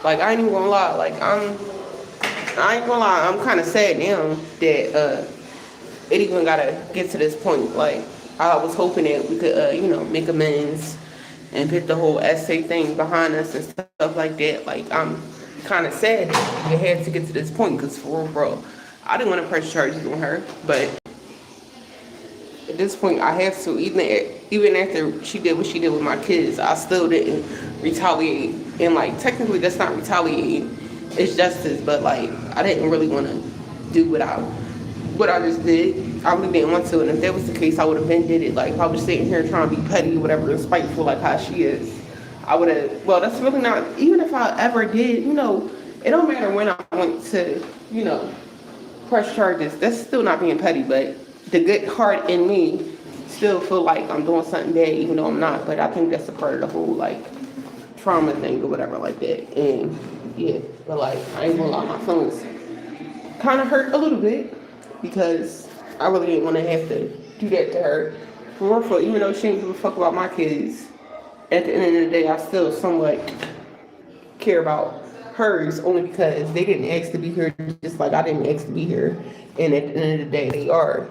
like I ain't even gonna lie, I ain't gonna lie, I'm kind of sad now that it even gotta get to this point. Like I was hoping that we could, make amends and put the whole essay thing behind us and stuff like that. Like I'm kind of sad that it had to get to this point because for real, bro, I didn't want to press charges on her, but at this point I have to. Even after she did what she did with my kids, I still didn't retaliate. And like technically, that's not retaliating; it's justice. But like I didn't really want to do what I just did. I really didn't want to. And if that was the case, I would have been did it. Like if I was sitting here trying to be petty or whatever and spiteful like how she is, I would have. Well, that's really not. Even if I ever did, it don't matter when I went to, press charges. That's still not being petty, but the good heart in me still feel like I'm doing something bad, even though I'm not. But I think that's a part of the whole like trauma thing or whatever like that. And yeah, but like I ain't gonna lie, my feelings kind of hurt a little bit because I really didn't want to have to do that to her. For even though she didn't give a fuck about my kids, at the end of the day, I still somewhat care about hers only because they didn't ask to be here, just like I didn't ask to be here. And at the end of the day, they are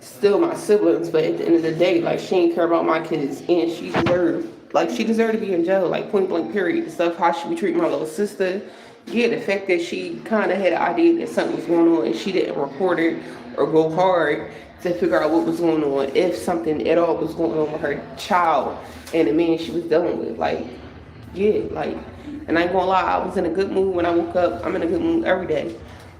still my siblings, but at the end of the day, like she ain't care about my kids, and she deserved to be in jail, like point blank period. The stuff how she would treat my little sister, yeah, the fact that she kind of had an idea that something was going on and she didn't report it or go hard to figure out what was going on, if something at all was going on with her child and the man she was dealing with, like yeah, like, and I ain't gonna lie, I was in a good mood when I woke up. I'm in a good mood every day.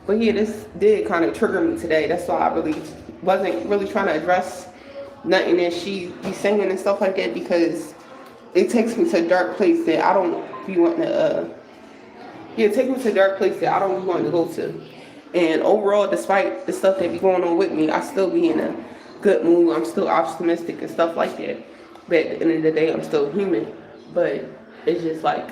But yeah, this did kind of trigger me today. That's why I really wasn't really trying to address nothing that she be saying and stuff like that because it takes me to a dark place that I don't be wanting to, it takes me to a dark place that I don't be wanting to go to. And overall, despite the stuff that be going on with me, I still be in a good mood. I'm still optimistic and stuff like that. But at the end of the day, I'm still human. But it's just like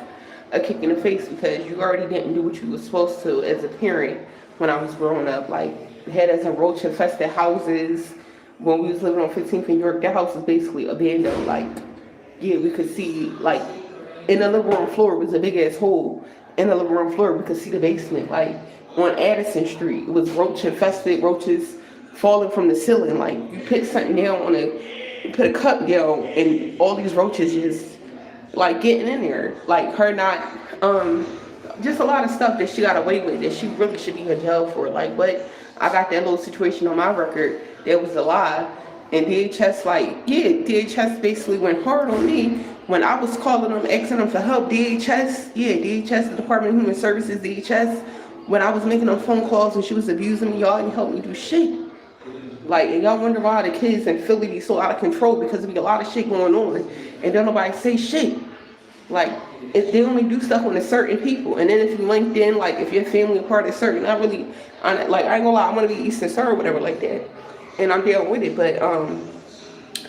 a kick in the face because you already didn't do what you were supposed to as a parent when I was growing up. Like, had us in roach infested houses. When we was living on 15th and York, that house was basically abandoned. Like, yeah, we could see, like, in the living room floor was a big ass hole. In the living room floor, we could see the basement. Like, on Addison Street, it was roach infested, roaches falling from the ceiling. Like, you put something down you put a cup down, and all these roaches just like getting in there, like her not, just a lot of stuff that she got away with that she really should be in jail for. Like, but I got that little situation on my record that was a lie, and DHS, like, yeah, DHS basically went hard on me when I was calling them, asking them for help. DHS, the Department of Human Services, DHS, when I was making them phone calls and she was abusing me, y'all didn't help me do shit. Like, and y'all wonder why the kids in Philly be so out of control because there be a lot of shit going on and don't nobody say shit. Like, if they only do stuff on a certain people, and then if you linked in, like if your family a part of certain, I ain't gonna lie, I want to be Eastern Star or whatever like that, and I'm dealing with it. But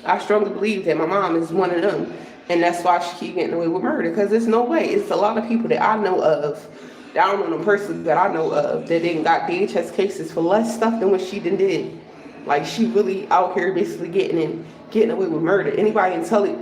I strongly believe that my mom is one of them, and that's why she keep getting away with murder. Because there's no way. It's a lot of people that I know of. I don't know the person that I know of that didn't got DHS cases for less stuff than what she did. Like, she really out here basically getting away with murder. Anybody in Philly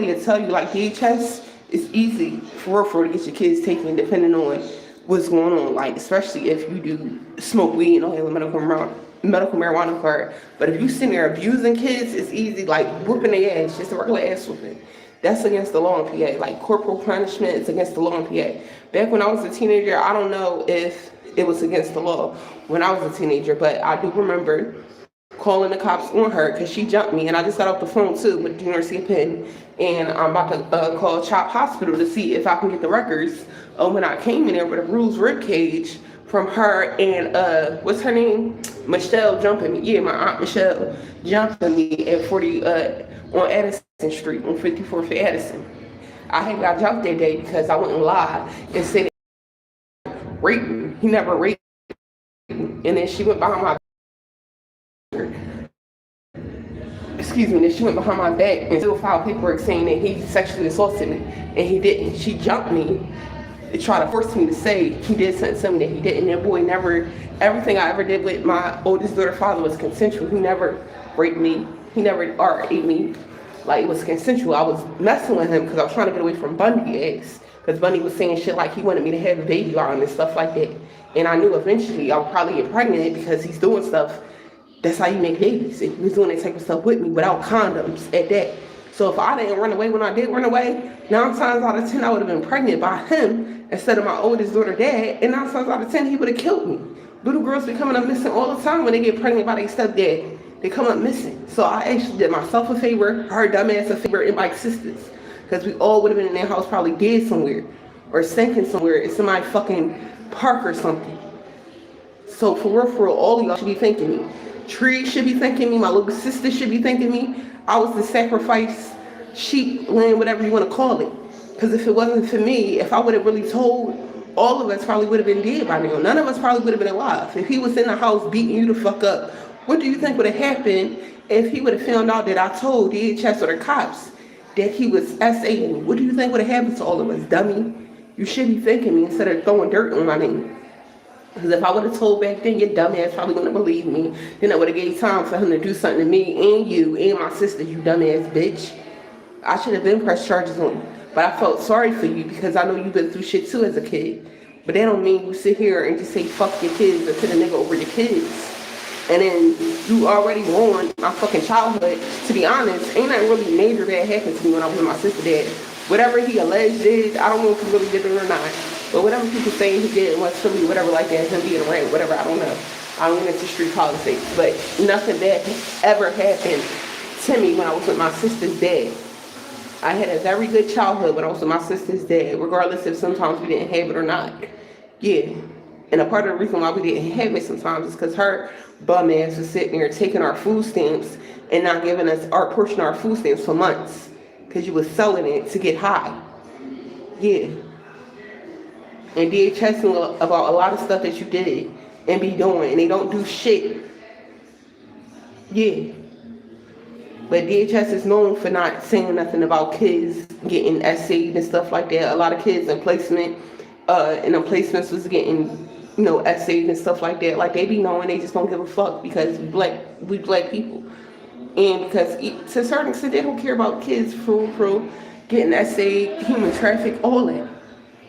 will tell you, like, DHS is easy for to get your kids taken depending on what's going on. Like, especially if you do smoke weed and don't have a medical marijuana card. But if you sitting there abusing kids, it's easy, like whooping their ass, just a regular ass whooping. That's against the law in PA. Like, corporal punishment is against the law in PA. Back when I was a teenager, I don't know if it was against the law when I was a teenager, but I do remember calling the cops on her because she jumped me, and I just got off the phone too with the University of Penn, and I'm about to call CHOP Hospital to see if I can get the records of when I came in there with a bruised rib cage from her and what's her name, Michelle jumping me. Yeah, my aunt Michelle jumping me at 40 on Addison Street on 54th Addison. I had got jumped that day because I wouldn't lie and said raped me. He never raped me, and then she went behind my then she went behind my back and still filed paperwork saying that he sexually assaulted me, and he didn't. She jumped me to try to force me to say he did something that he didn't. That boy never, everything I ever did with my oldest daughter's father was consensual. He never raped me. He never ate me. Like, it was consensual. I was messing with him because I was trying to get away from Bundy ass. Because Bundy was saying shit like he wanted me to have a baby on him and stuff like that. And I knew eventually I would probably get pregnant because he's doing stuff. That's how you make babies. If he was doing that type of stuff with me without condoms at that. So if I didn't run away when I did run away, 9 times out of 10 I would have been pregnant by him instead of my oldest daughter dad. And 9 times out of 10 he would have killed me. Little girls be coming up missing all the time when they get pregnant by their stepdad. They come up missing. So I actually did myself a favor, her dumbass a favor, and my sisters. Because we all would have been in their house probably dead somewhere. Or sinking somewhere in somebody fucking park or something. So for real, all of y'all should be thanking me. Tree should be thanking me. My little sister should be thanking me. I was the sacrifice, sheep, lamb, whatever you want to call it. Because if it wasn't for me, if I would have really told, all of us probably would have been dead by now. None of us probably would have been alive. If he was in the house beating you the fuck up, what do you think would have happened if he would have found out that I told DHS or the cops that he was SAing me? What do you think would have happened to all of us, dummy? You should be thanking me instead of throwing dirt on my name. Because if I would have told back then, your dumbass probably wouldn't believe me. Then I would have gave time for him to do something to me and you and my sister, you dumbass bitch. I should have been pressed charges on you. But I felt sorry for you because I know you've been through shit too as a kid. But that don't mean you sit here and just say fuck your kids or put a nigga over your kids. And then you already ruined my fucking childhood. To be honest, ain't nothing really major that happened to me when I was with my sister dad. Whatever he alleged did, I don't know if he really did it or not. But whatever people say he did in West Philly, whatever like that, him being around, whatever, I don't know. I don't get into street politics. But nothing bad ever happened to me when I was with my sister's dad. I had a very good childhood when I was with my sister's dad, regardless if sometimes we didn't have it or not. Yeah. And a part of the reason why we didn't have it sometimes is because her bum ass was sitting there taking our food stamps and not giving us our portion of our food stamps for months. Because you was selling it to get high. Yeah. And DHS knew about a lot of stuff that you did and be doing, and they don't do shit. Yeah. But DHS is known for not saying nothing about kids getting SA'd and stuff like that. A lot of kids in placement, and the placements was getting, SA'd and stuff like that. Like, they be knowing, they just don't give a fuck because we black people. And because to a certain extent, they don't care about kids for getting SA'd, human traffic, all that.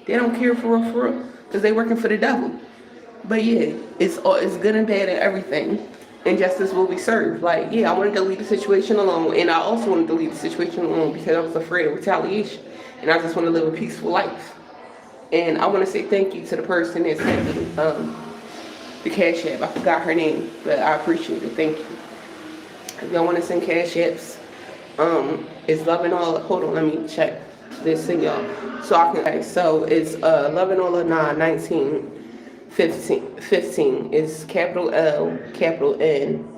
They don't care for real, because they working for the devil. But yeah, it's good and bad and everything. And justice will be served. Like, yeah, I wanted to leave the situation alone. And I also wanted to leave the situation alone because I was afraid of retaliation. And I just want to live a peaceful life. And I want to say thank you to the person that sent the Cash App. I forgot her name, but I appreciate it. Thank you. If y'all want to send Cash Apps, it's loving all. Hold on, let me check this thing, y'all. So I can. Okay, so it's loving all of 919. 15 is capital L, capital N,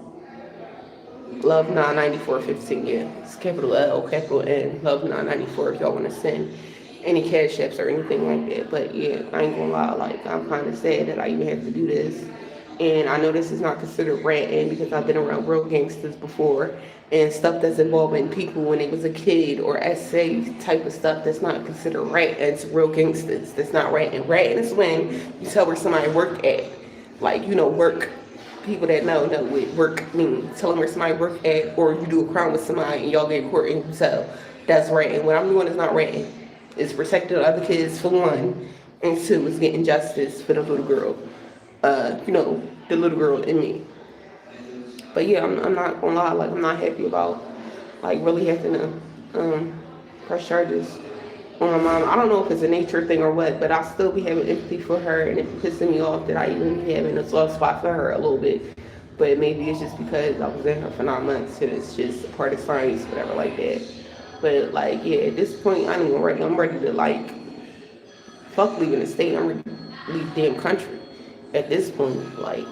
love 99415, yeah. It's capital L, capital N, love 994 if y'all want to send any cash apps or anything like that. But yeah, I ain't gonna lie, like, I'm kind of sad that I even have to do this. And I know this is not considered ranting because I've been around real gangsters before and stuff that's involving people when they was a kid or SA type of stuff that's not considered ranting. It's real gangsters. That's not ranting. Ranting is when you tell where somebody work at. Like, work. People that know what work means. Tell them where somebody work at, or you do a crime with somebody and y'all get caught and you tell. That's ranting. What I'm doing is not ranting. It's protecting other kids for one, and two is getting justice for the little girl. The little girl in me. But yeah, I'm not gonna lie, like, I'm not happy about, like, really having to press charges on my mom. I don't know if it's a nature thing or what, but I still be having empathy for her, and it's pissing me off that I even be having a soft spot for her a little bit. But maybe it's just because I was in her for 9 months, and it's just a part of science, whatever like that. But, like, yeah, at this point, I'm ready to, like, fuck leaving the state. I'm ready to leave the damn country at this point, like.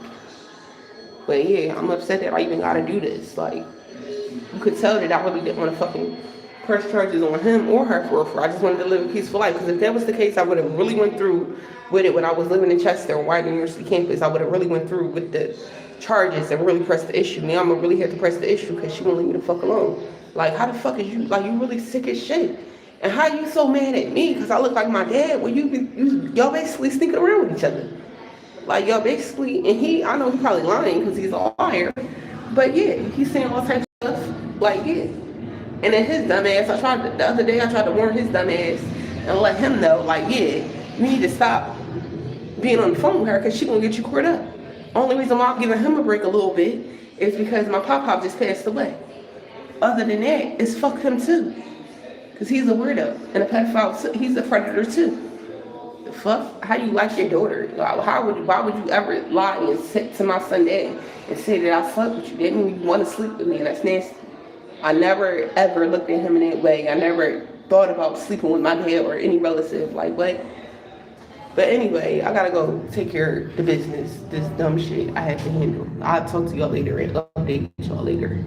But yeah, I'm upset that I even gotta do this. Like, you could tell that I really didn't want to fucking press charges on him or her for I just wanted to live a peaceful life. Because if that was the case, I would have really went through with it when I was living in Chester on White University campus. I would have really went through with the charges and really pressed the issue. Now I'm gonna really have to press the issue because she won't leave me the fuck alone. Like, how the fuck is you, like, you really sick as shit? And how you so mad at me because I look like my dad? Well, y'all basically sneaking around with each other. Like, y'all basically, and I know he's probably lying because he's a liar, but yeah, he's saying all types of stuff, like, yeah. And then his dumb ass, the other day I tried to warn his dumb ass and let him know, like, yeah, you need to stop being on the phone with her because she gonna get you caught up. Only reason why I'm giving him a break a little bit is because my pop just passed away. Other than that, it's fuck him too. Because he's a weirdo and a pedophile too. He's a predator too. The fuck? How you like your daughter? Why would you ever lie and sit to my son daddy and say that I slept with you? That means you want to sleep with me, and that's nasty. I never ever looked at him in that way. I never thought about sleeping with my dad or any relative. Like what? But anyway, I gotta go take care of the business. This dumb shit I have to handle. I'll talk to y'all later and update y'all later.